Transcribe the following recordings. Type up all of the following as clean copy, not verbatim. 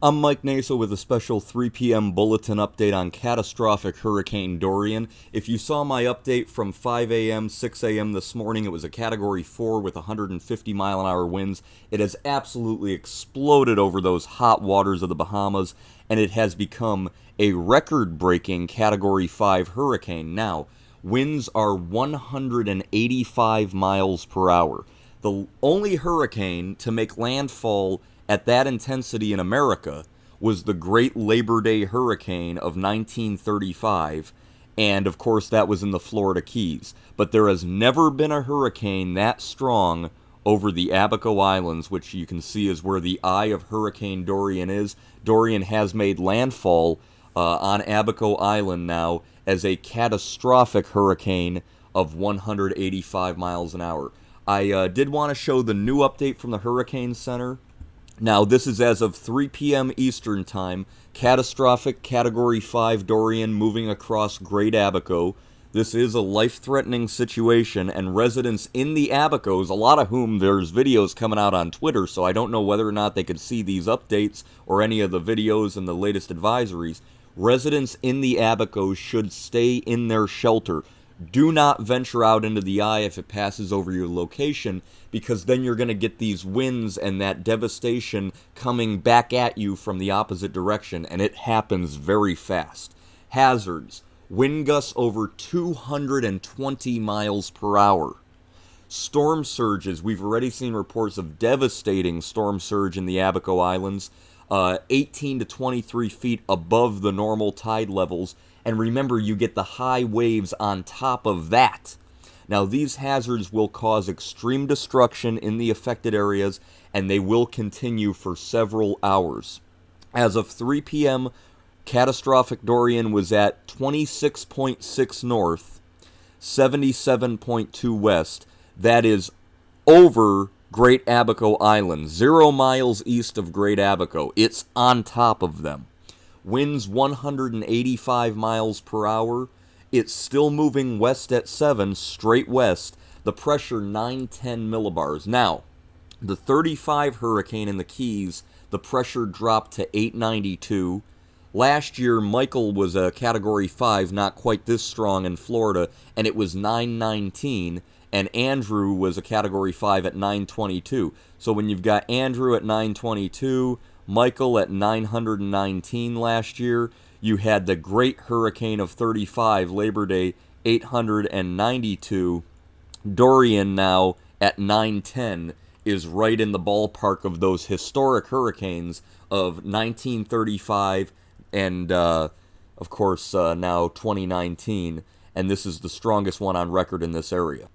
I'm Mike Naso with a special 3 p.m. Bulletin update on catastrophic Hurricane Dorian. If you saw my update from 5 a.m., 6 a.m. this morning, it was a Category 4 with 150 mile an hour winds. It has absolutely exploded over those hot waters of the Bahamas, and it has become a record-breaking Category 5 hurricane. Now, winds are 185 miles per hour. The only hurricane to make landfall at that intensity in America was the Great Labor Day Hurricane of 1935, and of course that was in the Florida Keys. But there has never been a hurricane that strong over the Abaco Islands, which you can see is where the eye of Hurricane Dorian is. Dorian has made landfall on Abaco Island now as a catastrophic hurricane of 185 miles an hour. I did want to show the new update from the Hurricane Center. Now, this is as of 3 p.m. Eastern Time. Catastrophic Category 5 Dorian moving across Great Abaco. This is a life-threatening situation, and residents in the Abacos, a lot of whom there's videos coming out on Twitter, so I don't know whether or not they could see these updates or any of the videos and the latest advisories. Residents in the Abacos should stay in their shelter. Do not venture out into the eye if it passes over your location, because then you're going to get these winds and that devastation coming back at you from the opposite direction, and it happens very fast. Hazards: wind gusts over 220 miles per hour. Storm surges: we've already seen reports of devastating storm surge in the Abaco Islands, 18 to 23 feet above the normal tide levels. And remember, you get the high waves on top of that. Now, these hazards will cause extreme destruction in the affected areas, and they will continue for several hours. As of 3 p.m., catastrophic Dorian was at 26.6 north, 77.2 west. That is over Great Abaco Island, 0 miles east of Great Abaco. It's on top of them. Winds 185 miles per hour. It's still moving west at 7, straight west. The pressure 910 millibars. Now, the 35 hurricane in the Keys, the pressure dropped to 892. Last year, Michael was a Category 5, not quite this strong in Florida, and it was 919. And Andrew was a Category 5 at 922. So when you've got Andrew at 922, Michael at 919 last year, you had the Great Hurricane of 35, Labor Day, 892. Dorian now at 910 is right in the ballpark of those historic hurricanes of 1935 and, of course, now 2019. And this is the strongest one on record in this area.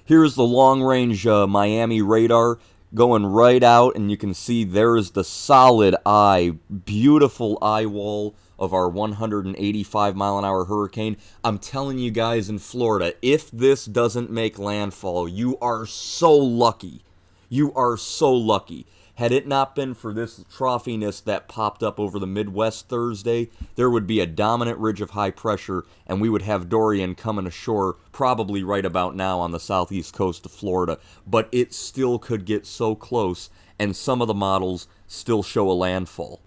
Here's the long-range Miami radar going right out, and you can see there's the solid eye, beautiful eye wall of our 185 mile an hour hurricane. I'm telling you guys in Florida, if this doesn't make landfall, you are so lucky. You are so lucky. Had it not been for this troughiness that popped up over the Midwest Thursday, there would be a dominant ridge of high pressure, and we would have Dorian coming ashore probably right about now on the southeast coast of Florida. But it still could get so close, and some of the models still show a landfall.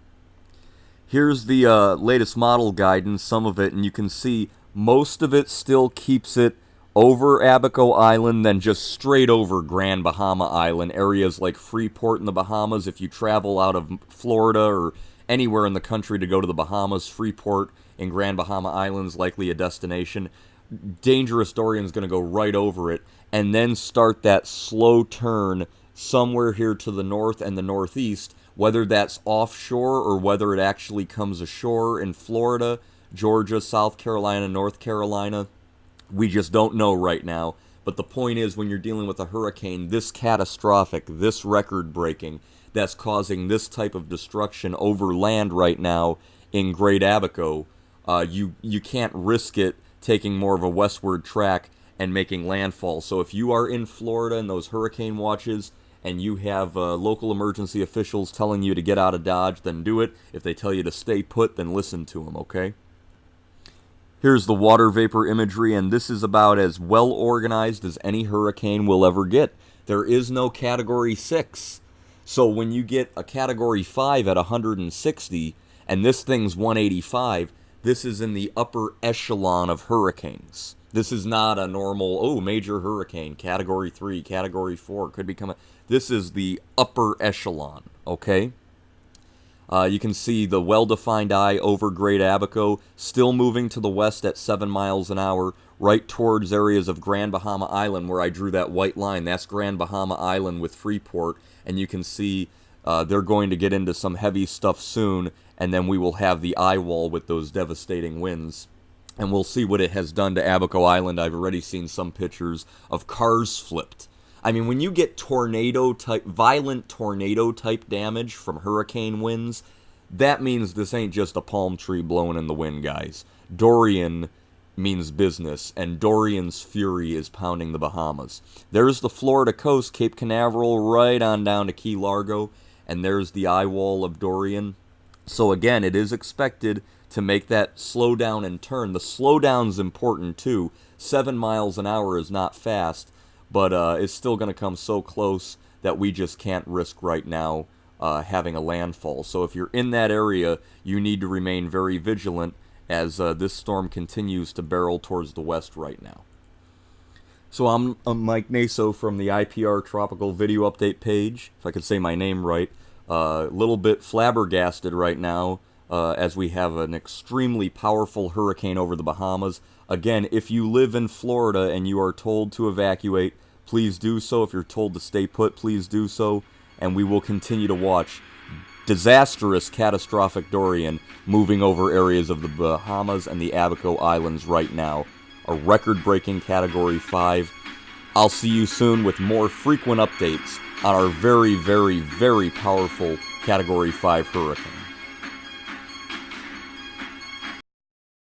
Here's the latest model guidance, some of it, and you can see most of it still keeps it over Abaco Island, then just straight over Grand Bahama Island, areas like Freeport in the Bahamas. If you travel out of Florida or anywhere in the country to go to the Bahamas, Freeport and Grand Bahama Islands likely a destination. Dangerous Dorian's going to go right over it and then start that slow turn somewhere here to the north and the northeast, whether that's offshore or whether it actually comes ashore in Florida, Georgia, South Carolina, North Carolina. We just don't know right now. But the point is, when you're dealing with a hurricane this catastrophic, this record-breaking, that's causing this type of destruction over land right now in Great Abaco, you can't risk it taking more of a westward track and making landfall. So if you are in Florida and those hurricane watches and you have local emergency officials telling you to get out of Dodge, then do it. If they tell you to stay put, then listen to them, okay? Here's the water vapor imagery, and this is about as well organized as any hurricane will ever get. There is no Category 6. So when you get a Category 5 at 160, and this thing's 185, this is in the upper echelon of hurricanes. This is not a normal, major hurricane, Category 3, Category 4, could become a... This is the upper echelon, okay? You can see the well-defined eye over Great Abaco, still moving to the west at 7 miles an hour, right towards areas of Grand Bahama Island, where I drew that white line. That's Grand Bahama Island with Freeport, and you can see they're going to get into some heavy stuff soon, and then we will have the eye wall with those devastating winds. And we'll see what it has done to Abaco Island. I've already seen some pictures of cars flipped. I mean, when you get violent tornado-type damage from hurricane winds, that means this ain't just a palm tree blowing in the wind, guys. Dorian means business, and Dorian's fury is pounding the Bahamas. There's the Florida coast, Cape Canaveral, right on down to Key Largo, and there's the eye wall of Dorian. So again, it is expected to make that slow down and turn. The slowdown's important too. 7 miles an hour is not fast, but it's still going to come so close that we just can't risk right now having a landfall. So if you're in that area, you need to remain very vigilant as this storm continues to barrel towards the west right now. So I'm Mike Naso from the IPR Tropical Video Update page, if I could say my name right. A little bit flabbergasted right now as we have an extremely powerful hurricane over the Bahamas. Again, if you live in Florida and you are told to evacuate, please do so. If you're told to stay put, please do so. And we will continue to watch disastrous, catastrophic Dorian moving over areas of the Bahamas and the Abaco Islands right now. A record-breaking Category 5. I'll see you soon with more frequent updates on our very, very, very powerful Category 5 hurricane.